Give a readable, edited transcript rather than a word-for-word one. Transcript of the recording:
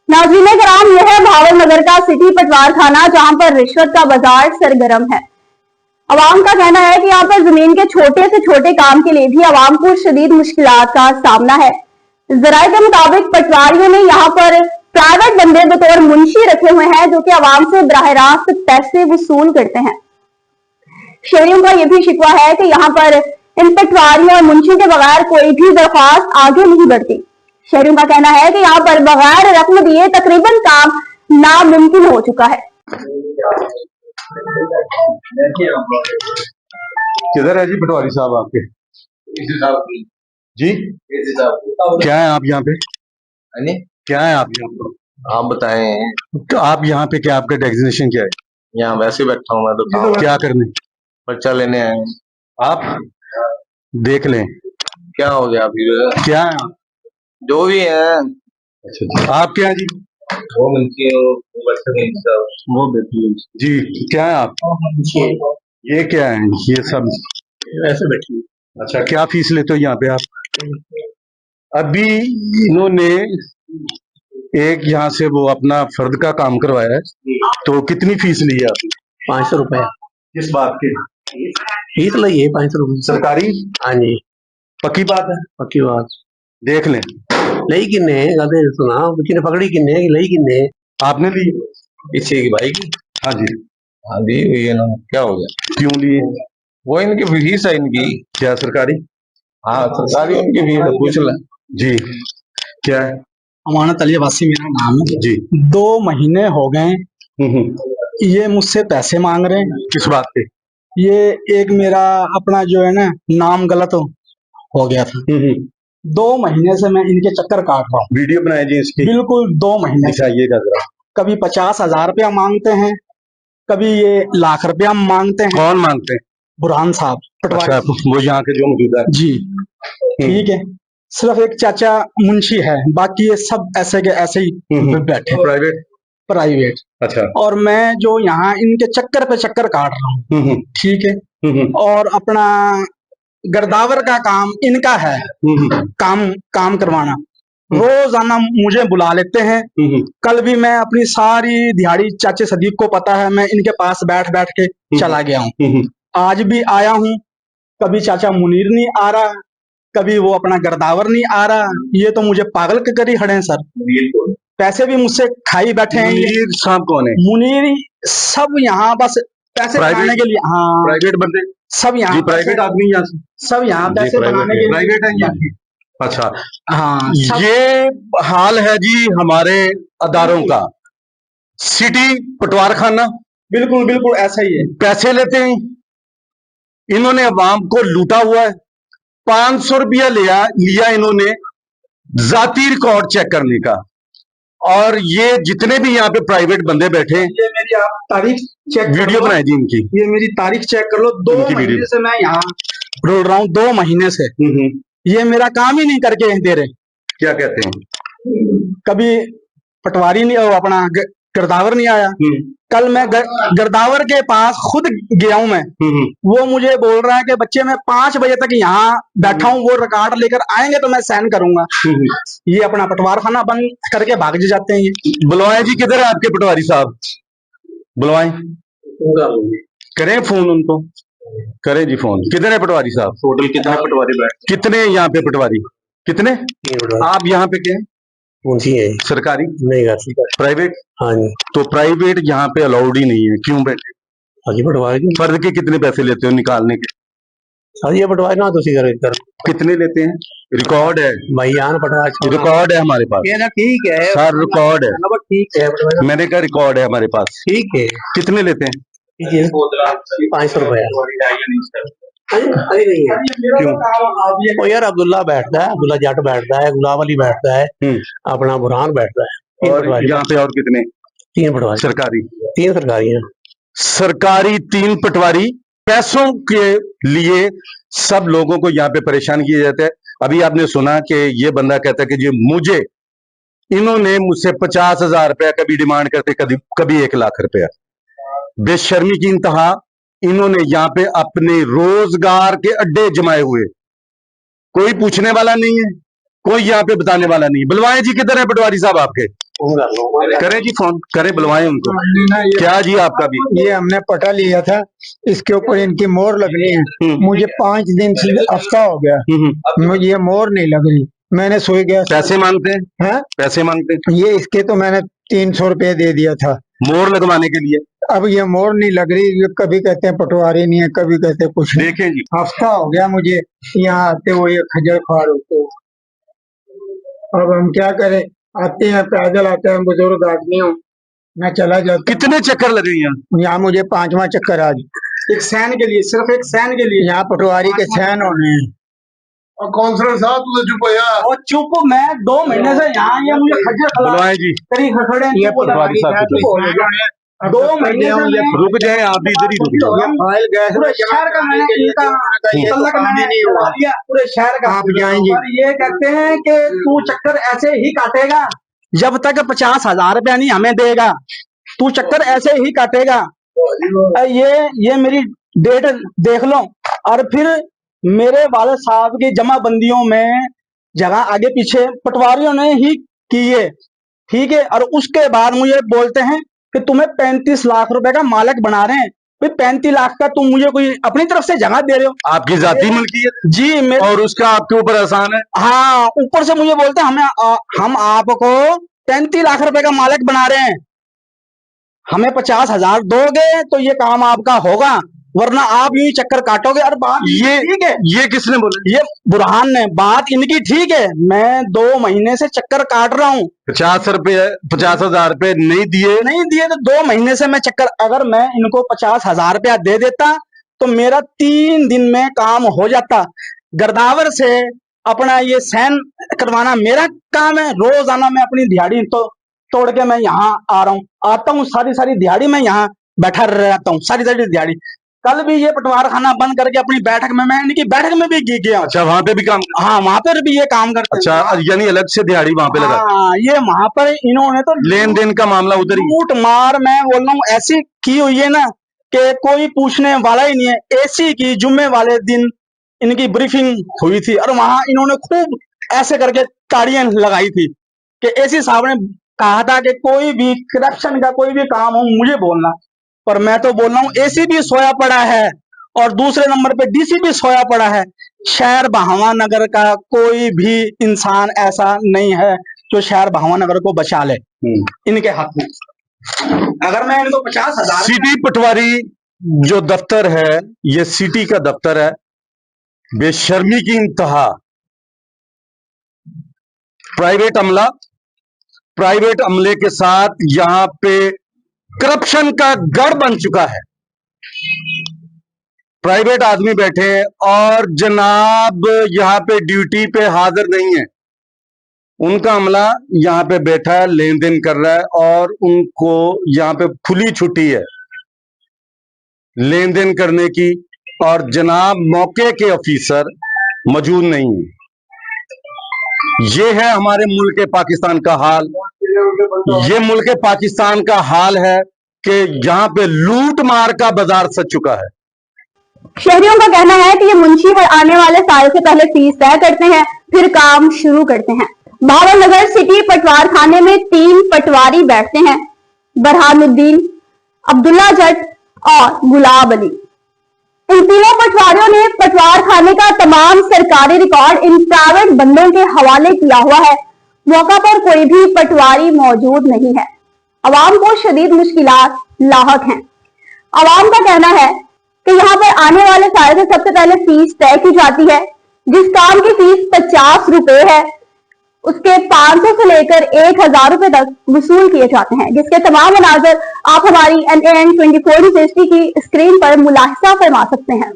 नाज़रीन कराम, यह है भावल नगर का सिटी पटवार थाना, जहां पर रिश्वत का बाजार सरगर्म है। अवाम का कहना है कि यहाँ पर जमीन के छोटे से छोटे काम के लिए भी अवाम को शदीद मुश्किलात का सामना है। जराये के मुताबिक पटवारियों ने यहाँ पर प्राइवेट बंदे बतौर मुंशी रखे हुए हैं, जो कि अवाम से बराह रास्त पैसे वसूल करते हैं। शहरियों का यह भी शिकवा है कि यहाँ पर इन पटवारियों और मुंशी के बगैर कोई भी दरख्वास्त आगे नहीं बढ़ती। शहरियों का कहना है कि यहाँ पर बगैर रकम दिए तकरीबन काम नामुमकिन हो चुका है। किधर है जी पटवारी साहब आपके? जी क्या है आप यहाँ पे? क्या है आप यहाँ पे? आप बताएं। तो आप यहाँ पे क्या, आपका डेजिग्नेशन क्या है? यहाँ वैसे बैठा हूँ मैं तो क्या करने? पर्चा लेने आए हैं। आप देख लें क्या हो गया फिर? क्या है आप? जो भी है। अच्छा, आप क्या है जी? वो मिलती है वो बैठी जी क्या है आप? ये क्या है? ये सब वैसे बैठी। अच्छा, क्या फीस लेते हो यहाँ पे आप? अभी इन्होंने एक यहाँ से वो अपना फर्द का काम करवाया है, तो कितनी फीस ली है आपने? 500 रुपए। किस बात की फीस ली है 500 रुपए सरकारी? हाँ जी, पक्की बात है? पक्की बात। देख लें। लई किन्ने गधे सुना किन्ने पकड़ी किन्ने लई किन्ने? आपने ली? पीछे की भाई की। हाँ जी। हाँ जी, ये ना क्या हो गया? क्यों लिए? वो इनकी फीस है इनकी। क्या सरकारी? हाँ सरकारी उनकी फीस है, पूछ ले। जी क्या है? अमानत अली अब्बासी मेरा नाम है जी। 2 महीने हो गए ये मुझसे पैसे मांग रहे हैं। किस बात पे? ये एक मेरा अपना जो है ना नाम गलत हो गया था। 2 महीने से मैं इनके चक्कर काट रहा हूँ। वीडियो बनाए जी इसकी? बिल्कुल 2 महीने से। दिखाइएगा जरा। कभी 50,000 रुपया मांगते हैं, कभी ये लाख रुपया मांगते हैं। कौन मांगते हैं? बुरहान साहब पटवारी। अच्छा, वो यहाँ के जो मौजूदा है। जी ठीक है। सिर्फ एक चाचा मुंशी है, बाकी ये सब ऐसे के ऐसे ही बैठे प्राइवेट? प्राइवेट। अच्छा। और मैं जो यहाँ इनके चक्कर पे चक्कर काट रहा हूँ, ठीक है। और अपना गर्दावर का काम इनका है, काम करवाना। रोजाना मुझे बुला लेते हैं। कल भी मैं अपनी सारी दिहाड़ी चाचे सदीक को पता है, मैं इनके पास बैठ बैठ के चला गया हूँ। आज भी आया हूँ, कभी चाचा मुनीर नहीं आ रहा, कभी वो अपना गर्दावर नहीं आ रहा। ये तो मुझे पागल के करी खड़े हैं सर। पैसे भी मुझसे खाई बैठे हैं। मुनीर साहब कौन है? मुनीर सब यहाँ बस पैसे बनाने के लिए। हाँ, प्राइवेट बंदे सब यहाँ प्राइवेट आदमी यहाँ से सब यहाँ पैसे बनाने के लिए प्राइवेट है यहाँ की। अच्छा हाँ, ये हाल है जी हमारे अदारों का। सिटी पटवार खाना बिल्कुल बिल्कुल ऐसा ही है। पैसे लेते हैं, इन्होंने अवाम को लूटा हुआ है। 500 रुपया लिया इन्होंने जाती रिकॉर्ड चेक करने का। और ये जितने भी यहाँ पे प्राइवेट बंदे बैठे हैं, ये मेरी आप तारीख चेक वीडियो बनाई जी इनकी। ये मेरी तारीख चेक कर लो। 2 महीने से मैं यहाँ रोल रहा हूँ, 2 महीने से। ये मेरा काम ही नहीं करके दे रहे। क्या कहते हैं? कभी पटवारी नहीं, अपना गर्दावर नहीं आया। कल मैं गर्दावर के पास खुद गया हूं मैं। वो मुझे बोल रहा है कि बच्चे मैं 5 बजे तक यहाँ बैठा हूँ, वो रिकॉर्ड लेकर आएंगे तो मैं साइन करूंगा। ये अपना पटवार खाना बंद करके भाग जाते हैं। ये बुलवाएं जी, किधर है आपके पटवारी साहब? बुलवाएं, करें फोन उनको, करें जी फोन। किधर है पटवारी साहब? टोटल कितने पटवारी बैठे? कितने यहाँ पे पटवारी? कितने? आप यहाँ पे क्या है? मुंशी है। सरकारी नहीं कर प्राइवेट? हाँ जी। तो प्राइवेट यहाँ पे अलाउड ही नहीं है, क्यों बैठे? हाजी पटवारी फर्द के कितने पैसे लेते हो निकालने के? हाजी पटवारी ना तुसी कर कितने लेते हैं? रिकॉर्ड है भैया पटवारी, रिकॉर्ड है हमारे पास। ठीक है सर रिकॉर्ड है, ठीक है। मैंने कहा रिकॉर्ड है हमारे पास। ठीक है। कितने लेते हैं? 500 रुपया। क्यों? ओ यार अब्दुल्ला बैठता है, अब्दुल्ला जट बैठता है, गुलाब अली बैठता है, अपना बुरहान बैठता है। और यहाँ पे और कितने? 3 पटवारी सरकारी? 3 सरकारी हैं। सरकारी 3 पटवारी। पैसों के लिए सब लोगों को यहाँ पे परेशान किया जाता है। अभी आपने सुना कि ये बंदा कहता है कि जी इन्होंने मुझसे 50,000 रुपया कभी डिमांड करते, कभी 1 लाख रुपया। बेशर्मी की इंतहा। इन्होंने यहाँ पे अपने रोजगार के अड्डे जमाए हुए, कोई पूछने वाला नहीं है, कोई यहाँ पे बताने वाला नहीं है। बुलवाएं जी, किधर है पटवारी साहब आपके? फोन कर लो। करें जी, फोन करें, बुलवाएं उनको। क्या जी आपका भी? ये हमने पटा लिया था, इसके ऊपर इनकी मोहर लगनी है। मुझे 5 दिन से हफ्ता हो गया, मुझे ये मोहर नहीं लग रही। मैंने सोई गया। पैसे मांगते हैं? हैं? पैसे मांगते हैं? ये इसके तो मैंने 300 रुपये दे दिया था मोहर लगवाने के लिए। अब ये मोहर नहीं लग रही। ये कभी कहते हैं पटवारी नहीं है, कभी कहते हैं कुछ नहीं। देखें जी, हफ्ता हो गया मुझे यहाँ आते हुए, खजर ख्वार होते हुए। अब हम क्या करें? आते हैं, पैदल आते हैं, बुजुर्ग आदमी हूँ, मैं चला जाता। कितने चक्कर लगे यहाँ मुझे 5वां चक्कर आज। एक सैन के लिए, सिर्फ एक सैन के लिए। यहाँ पटवारी के सैन होने हैं। और काउंसलर साहब तू तो चुप हो यार। और चुप, मैं 2 महीने से यहाँ, ये मुझे खज्जर बुलवाएं जी। खड़े हैं। ये पटवारी साहब चुप हो गया। 2 महीने से मैं रुक जाए, आप भी इधर ही रुक जाओ। ये फाइल गैस पूरे शहर का मैंने इनका तल्लक मैंने करवा दिया, पूरे शहर का। आप जाएंगे। और ये कहते हैं कि तू चक्कर ऐसे ही काटेगा जब तक 50,000 रुपया नहीं हमें देगा, तू चक्कर ऐसे ही काटेगा। ये मेरी डेट देख लो। और फिर मेरे वाले साहब की जमाबंदियों में जगह आगे पीछे पटवारियों ने ही की है, ठीक है। और उसके बाद मुझे बोलते हैं कि तुम्हें 35 लाख रुपए का मालिक बना रहे हैं। भाई 35 लाख का तुम मुझे कोई अपनी तरफ से जगह दे रहे हो? आपकी जाती मलकियत जी मेरे। और उसका आपके ऊपर एहसान है? हाँ, ऊपर से मुझे बोलते हैं हम आपको 35 लाख रुपए का मालिक बना रहे हैं, हमें 50,000 दोगे तो ये काम आपका होगा, वरना आप यूं ही चक्कर काटोगे। और बात ये ठीक है, ये किसने बोला? ये बुरहान ने, बात इनकी ठीक है। मैं 2 महीने से चक्कर काट रहा हूँ। 50,000 रुपए नहीं दिए तो 2 महीने से मैं चक्कर, अगर मैं इनको 50,000 रुपया दे देता तो मेरा 3 दिन में काम हो जाता। गर्दावर से अपना ये सैन करवाना मेरा काम है। रोजाना मैं अपनी दिहाड़ी तो तोड़ के मैं यहाँ आ रहा हूँ, आता हूँ, सारी दिहाड़ी मैं यहाँ बैठा रहता हूँ, सारी दिहाड़ी। कल भी ये पटवार खाना बंद करके अपनी बैठक में, मैं इनकी बैठक में भी गया। अच्छा, वहां पे भी काम? हाँ, वहां पर भी ये काम करते हैं। अच्छा, यानी अलग से दिहाड़ी वहां पे लगा? हाँ, ये वहां पर इन्होंने तो लेन देन का मामला उधर ही? लूट मार, मैं बोल रहा हूँ, ऐसी की हुई है ना कि कोई पूछने वाला ही नहीं है। एसी की जुम्मे वाले दिन इनकी ब्रीफिंग हुई थी और वहां इन्होंने खूब ऐसे करके ताड़ियां लगाई थी कि एसी साहब ने कहा था कि कोई भी करप्शन का कोई भी काम हो मुझे बोलना। पर मैं तो बोल रहा हूँ, एसी भी सोया पड़ा है और दूसरे नंबर पे डीसी भी सोया पड़ा है। शहर बहावा नगर का कोई भी इंसान ऐसा नहीं है जो शहर बहावा नगर को बचा ले इनके हाथ में। अगर मैं इनको 50,000 सिटी पटवारी जो दफ्तर है, ये सिटी का दफ्तर है। बेशर्मी की इंतहा। प्राइवेट अमले के साथ यहाँ पे करप्शन का गढ़ बन चुका है। प्राइवेट आदमी बैठे हैं और जनाब यहाँ पे ड्यूटी पे हाजिर नहीं है। उनका अमला यहाँ पे बैठा है, लेन देन कर रहा है और उनको यहाँ पे खुली छुट्टी है लेन देन करने की, और जनाब मौके के ऑफिसर मौजूद नहीं है। ये है हमारे मुल्क पाकिस्तान का हाल। ये मुल्क पाकिस्तान का हाल है कि यहाँ पे लूट मार का बाजार सज चुका है। शहरियों का कहना है कि ये मुंशी हर आने वाले साल से पहले फीस तय करते हैं, फिर काम शुरू करते हैं। भावनगर सिटी पटवार खाने में 3 पटवारी बैठते हैं, बरहानुद्दीन, अब्दुल्ला जट और गुलाब अली। इन तीनों पटवारियों ने पटवार खाने का तमाम सरकारी रिकॉर्ड इन प्राइवेट बंदों के हवाले किया हुआ है। मौका पर कोई भी पटवारी मौजूद नहीं है। अवाम को शदीद मुश्किलात लाहक हैं। अवाम का कहना है कि यहाँ पर आने वाले साल से सबसे पहले फीस तय की जाती है। जिस काम की फीस 50 रुपए है, उसके 500 से लेकर 1000 रुपए तक वसूल किए जाते हैं, जिसके तमाम मनाजर आप हमारी NAN 24 की स्क्रीन पर मुलाहिजा फरमा सकते हैं।